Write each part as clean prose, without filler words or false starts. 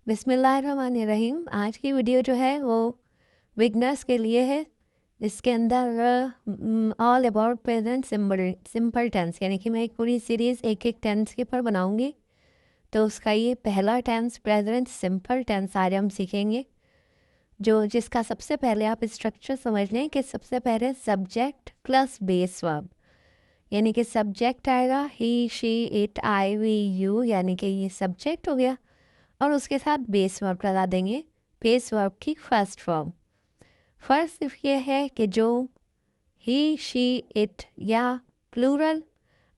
बिस्मिल्लाहिर्रहमानिर्रहीम। आज की वीडियो जो है वो बिगनर्स के लिए है। इसके अंदर all about present simple tense, यानी कि मैं एक पूरी सीरीज़ एक एक टेंस के ऊपर बनाऊंगी। तो उसका ये पहला टेंस प्रेजेंट सिंपल टेंस आज हम सीखेंगे, जो जिसका सबसे पहले आप स्ट्रक्चर समझ लें कि सबसे पहले सब्जेक्ट प्लस बेस वर्ब, यानी कि सब्जेक्ट आएगा he she it I we you, यानी कि ये सब्जेक्ट हो गया और उसके साथ बेस वर्ब लगा देंगे, बेस वर्ब की फर्स्ट फॉर्म। फर्स्ट सिर्फ ये है कि जो ही शी इट या प्लूरल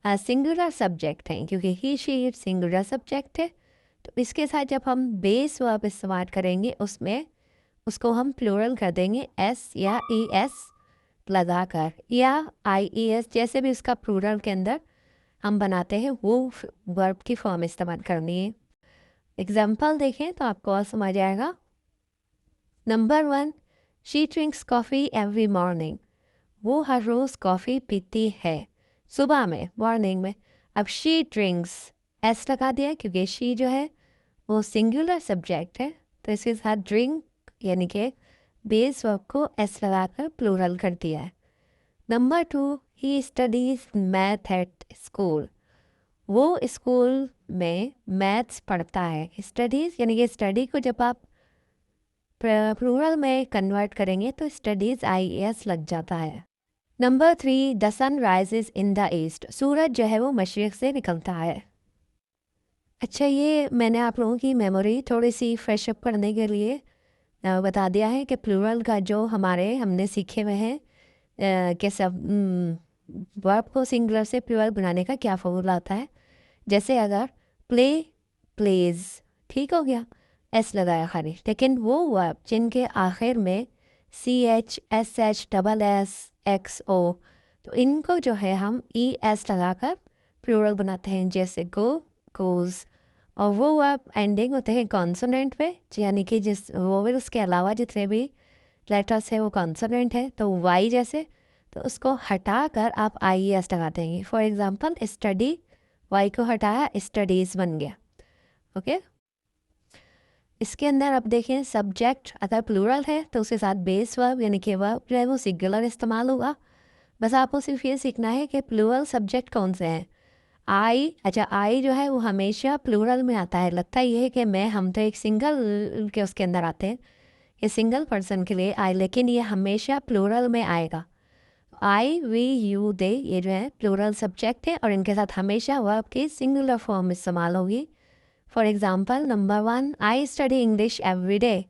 सिंगुलर सब्जेक्ट हैं, क्योंकि ही शी इट सिंगुलर सब्जेक्ट है, तो इसके साथ जब हम बेस वर्ब इस्तेमाल करेंगे उसमें उसको हम प्लूरल कर देंगे एस या ई एस लगाकर, या आई ई एस, जैसे भी उसका प्लूरल के अंदर हम बनाते हैं वो वर्ब की फॉर्म इस्तेमाल करनी है। एग्जाम्पल देखें तो आपको और समझ आएगा। Number 1, she drinks coffee every morning. वो हर रोज़ कॉफ़ी पीती है सुबह में, मॉर्निंग में। अब शी ड्रिंक्स एस लगा दिया क्योंकि शी जो है वो सिंगुलर सब्जेक्ट है, तो इसके साथ ड्रिंक यानी कि बेस वर्ब को एस लगाकर प्लूरल कर दिया है। Number 2, he studies math at school. वो स्कूल में मैथ्स पढ़ता है। स्टडीज़ यानी कि स्टडी को जब आप प्लूरल में कन्वर्ट करेंगे तो स्टडीज़ आई एस लग जाता है। Number 3, the sun rises in the east. सूरज जो है वो मशरिक़ से निकलता है। अच्छा, ये मैंने आप लोगों की मेमोरी थोड़ी सी फ्रेश अप करने के लिए बता दिया है कि प्लूरल का जो हमने सीखे हुए हैं कि सब वर्ब को सिंगुलर से प्लूरल बनाने का क्या फॉर्मूला होता है। जैसे अगर प्ले प्लेज, ठीक हो गया, एस लगाया खाली, लेकिन वो वर्ब जिनके आखिर में C H S H double S X O, तो इनको जो है हम ई एस लगाकर प्लूरल बनाते हैं, जैसे गो गोज। और वो वर्ब एंडिंग होते हैं कॉन्सोनेंट पे, यानी कि जिस वोवेल उसके अलावा जितने भी लेटर्स है वो कॉन्सोनेंट है, तो वाई जैसे, तो उसको हटाकर आप आई एस लगा देंगे। फॉर एग्जांपल स्टडी, वाई को हटाया स्टडीज़ बन गया। ओके, इसके अंदर अब देखें सब्जेक्ट अगर प्लूरल है तो उसके साथ बेस वर्ब यानी कि वर्ब जो है वो सिंगुलर इस्तेमाल होगा। बस आपको सिर्फ ये सीखना है कि प्लूरल सब्जेक्ट कौन से हैं। आई, अच्छा आई जो है वो हमेशा प्लूरल में आता है। लगता ये है कि हम तो एक सिंगल के उसके अंदर आते हैं, ये सिंगल पर्सन के लिए आई, लेकिन ये हमेशा प्लूरल में आएगा। आई वी यू दे ये जो है प्लूरल सब्जेक्ट है और इनके साथ हमेशा वर्ब की सिंगुलर फॉर्म इस्तेमाल होगी। For example number 1, I study English every day.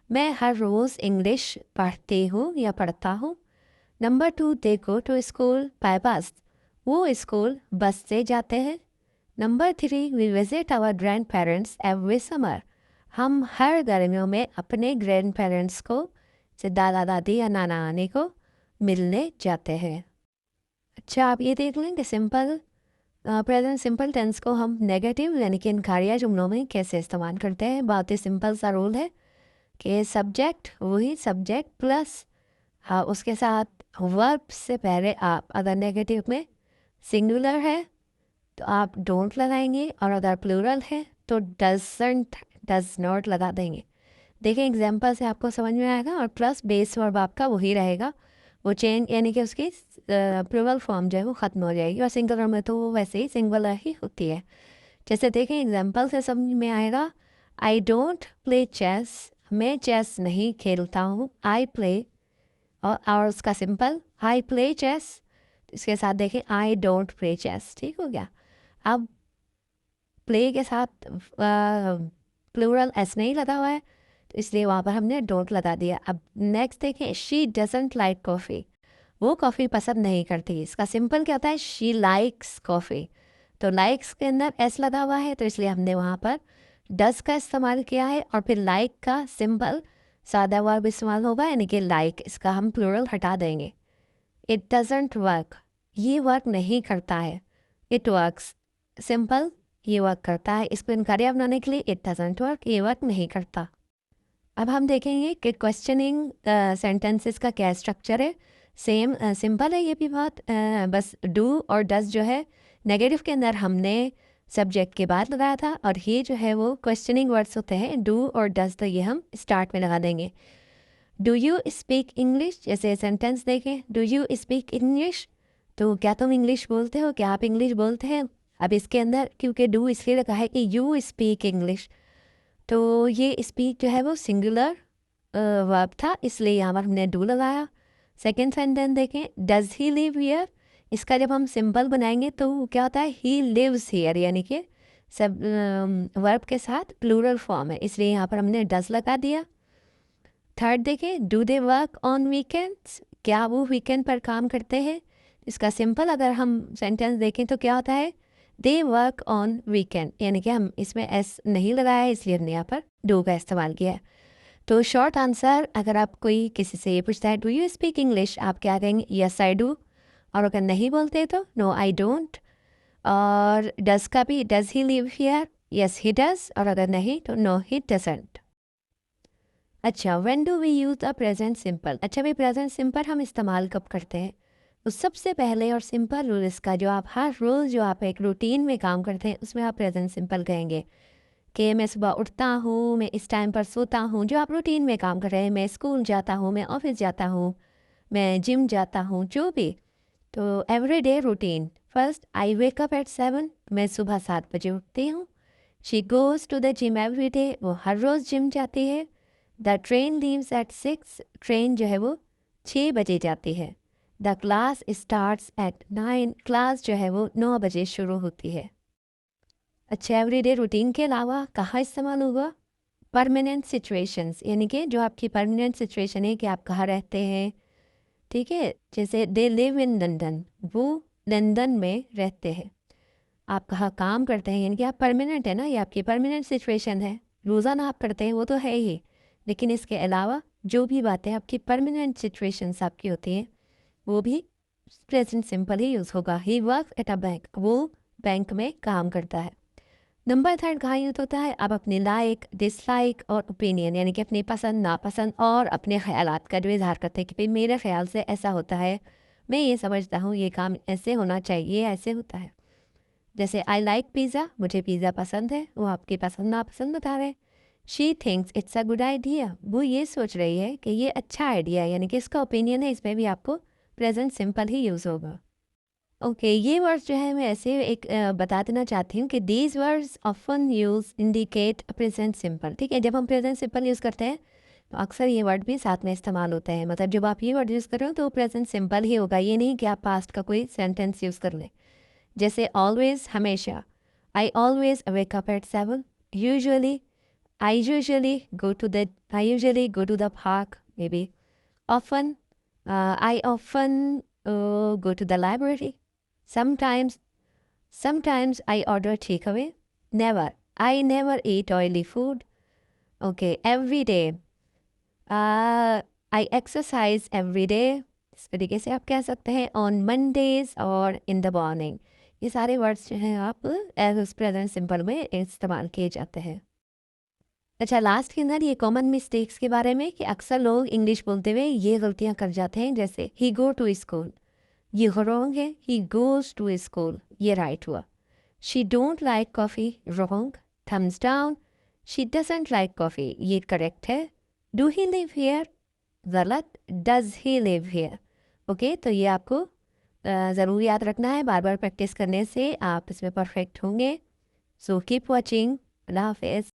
मैं हर रोज़ इंग्लिश पढ़ती हूँ या पढ़ता हूँ। Number 2, they go to school by bus. वो स्कूल बस से जाते हैं। Number 3, we visit our grandparents every summer. हम हर गर्मियों में अपने ग्रैंड पेरेंट्स को, से दादा दादी या नाना नानी को मिलने जाते हैं। अच्छा, आप ये देख लें कि सिंपल प्रेजेंट सिंपल टेंस को हम नेगेटिव यानी कि इनकारिया जुमलों में कैसे इस्तेमाल करते हैं। बहुत ही सिंपल सा रूल है कि सब्जेक्ट वही सब्जेक्ट प्लस उसके साथ वर्ब से पहले आप अगर नेगेटिव में सिंगुलर है तो आप डोंट लगाएंगे, और अगर प्लूरल है तो डजंट डज नॉट लगा देंगे। देखें एग्जाम्पल से आपको समझ में आएगा। और प्लस बेस वर्ब आपका वही रहेगा, वो चेंज यानी कि उसकी प्लूरल फॉर्म जो है वो ख़त्म हो जाएगी, और सिंगुलर में तो वो वैसे ही सिंगुलर ही होती है। जैसे देखें एग्जाम्पल से समझ में आएगा। आई डोंट प्ले चेस, मैं चेस नहीं खेलता हूँ। आई प्ले, और उसका सिंपल आई प्ले चेस, इसके साथ देखें आई डोंट प्ले चेस, ठीक हो गया। अब प्ले के साथ प्लूरल एस नहीं लगा हुआ है तो इसलिए वहाँ पर हमने डोंट लगा दिया। अब नेक्स्ट देखें, शी डजंट लाइक कॉफ़ी। वो कॉफ़ी पसंद नहीं करती। इसका सिंपल क्या होता है, शी लाइक्स कॉफ़ी। तो लाइक्स के अंदर एस लगा हुआ है तो इसलिए हमने वहाँ पर डस का इस्तेमाल किया है, और फिर लाइक का सिंपल सादा वर्ब इस्तेमाल होगा, यानी कि लाइक, इसका हम प्लूरल हटा देंगे। इट डजंट वर्क, ये वर्क नहीं करता है। इट वर्क्स, सिंपल ये वर्क करता है। इसको इनकारिया बनाने के लिए इट डजंट वर्क, ये वर्क नहीं करता। अब हम देखेंगे कि क्वेश्चनिंग सेंटेंसेस का क्या स्ट्रक्चर है। सेम सिंपल है ये भी बहुत, बस डू और डस जो है नेगेटिव के अंदर हमने सब्जेक्ट के बाद लगाया था, और ये जो है वो क्वेश्चनिंग वर्ड्स होते हैं, डू और डज, तो ये हम स्टार्ट में लगा देंगे। डू यू स्पीक इंग्लिश, जैसे सेंटेंस देखें, डू यू स्पीक इंग्लिश, तो क्या तुम इंग्लिश बोलते हो, क्या आप इंग्लिश बोलते हैं। अब इसके अंदर क्योंकि डू इसलिए लगा है कि यू स्पीक इंग्लिश, तो ये स्पीक जो है वो सिंगुलर वर्ब था, इसलिए यहाँ पर हमने डू लगाया। सेकेंड सेंटेंस देखें, डज ही लिव हियर, इसका जब हम सिंपल बनाएंगे तो क्या होता है, ही लिव्स हियर, यानी कि सब वर्ब के साथ प्लूरल फॉर्म है, इसलिए यहाँ पर हमने डज लगा दिया। थर्ड देखें, do they work on weekends, क्या वो वीकेंड पर काम करते हैं। इसका सिंपल अगर हम सेंटेंस देखें तो क्या होता है, दे वर्क ऑन वीकेंड, यानी कि हम इसमें एस नहीं लगाया है, इसलिए हमने यहाँ पर डू का इस्तेमाल किया है। तो शॉर्ट आंसर, अगर आप कोई किसी से ये पूछता है डू यू स्पीक इंग्लिश, आप क्या कहेंगे, यस आई डू, और अगर नहीं बोलते तो नो आई डोंट। और डज का भी, does he live here, yes he does, और अगर नहीं तो नो ही डजंट। अच्छा, when do we use the present simple, अच्छा भाई प्रेजेंट सिंपल हम इस्तेमाल कब करते हैं, तो सबसे पहले और सिंपल रूल इसका, जो आप हर रोज़ जो आप एक रूटीन में काम करते हैं उसमें आप प्रेजेंट सिंपल कहेंगे कि मैं सुबह उठता हूँ, मैं इस टाइम पर सोता हूँ, जो आप रूटीन में काम कर रहे हैं, मैं स्कूल जाता हूँ, मैं ऑफिस जाता हूँ, मैं जिम जाता हूँ, जो भी, तो every day routine. First, I wake up at 7, मैं सुबह 7 बजे उठती हूँ। She goes to the gym every day, वो हर रोज़ जिम जाती है। The train leaves at 6, train जो है वो 6 बजे जाती है। The class starts at 9, class जो है वो 9 बजे शुरू होती है। अच्छा, एवरीडे रूटीन के अलावा कहाँ इस्तेमाल होगा, परमानेंट सिचुएशंस, यानी कि जो आपकी परमानेंट सिचुएशन है कि आप कहाँ रहते हैं, ठीक है, जैसे दे लिव इन लंदन, वो लंदन में रहते हैं। आप कहाँ काम करते हैं, यानी कि आप परमानेंट है ना, ये आपकी परमानेंट सिचुएशन है, रोज़ाना आप करते हैं वो तो है ही, लेकिन इसके अलावा जो भी बातें आपकी परमानेंट सिचुएशंस आपकी होती हैं वो भी प्रेजेंट सिंपल ही यूज़ होगा। ही वर्क एट अ बैंक, वो बैंक में काम करता है। नंबर थर्ड कहाँ यूज होता है, आप अपने लाइक, डिसलाइक और ओपिनियन, यानी कि अपनी पसंद नापसंद और अपने ख्यालात का जो इजहार करते हैं कि भाई मेरे ख्याल से ऐसा होता है, मैं ये समझता हूँ ये काम ऐसे होना चाहिए, ऐसे होता है। जैसे आई लाइक पिज़्ज़ा, मुझे पिज़्ज़ा पसंद है, वो आपकी पसंद नापसंद बता रहे हैं। She thinks it's a good idea, वो ये सोच रही है कि ये अच्छा आइडिया है, यानी कि इसका ओपिनियन है, इसमें भी आपको प्रेजेंट सिंपल ही यूज़ होगा। ओके, ये वर्ड्स जो है मैं ऐसे एक बता देना चाहती हूँ कि these words often use indicate present simple, ठीक है, जब हम प्रेजेंट सिंपल यूज़ करते हैं तो अक्सर ये वर्ड भी साथ में इस्तेमाल होते हैं, मतलब जब आप ये वर्ड यूज़ कर रहे हो तो प्रेजेंट सिंपल ही होगा, ये नहीं कि आप पास्ट का कोई सेंटेंस यूज़ कर लें। जैसे ऑलवेज, हमेशा, I always wake up at 7, usually, I usually go to the park, maybe, often, I often go to the library, sometimes sometimes I order takeaway, never, I never eat oily food. Okay, every day, I exercise every day, इस तरीके से आप कह सकते हैं, on Mondays और in the morning, ये सारे वर्ड्स जो हैं आप एज प्रेजेंट सिंपल में इस्तेमाल किए जाते हैं। अच्छा, लास्ट के अंदर ये कॉमन मिस्टेक्स के बारे में कि अक्सर लोग इंग्लिश बोलते हुए ये गलतियां कर जाते हैं, जैसे ही गो टू स्कूल, ये रॉन्ग है, ही गोज टू स्कूल ये राइट हुआ। She don't like coffee, wrong, thumbs down. She doesn't like coffee, ये करेक्ट है। डू ही लिव हियर, गलत, does he live here. Okay, तो ये आपको ज़रूर याद रखना है, बार बार प्रैक्टिस करने से आप इसमें परफेक्ट होंगे। सो कीप वॉचिंग, अल्लाह हाफिज़।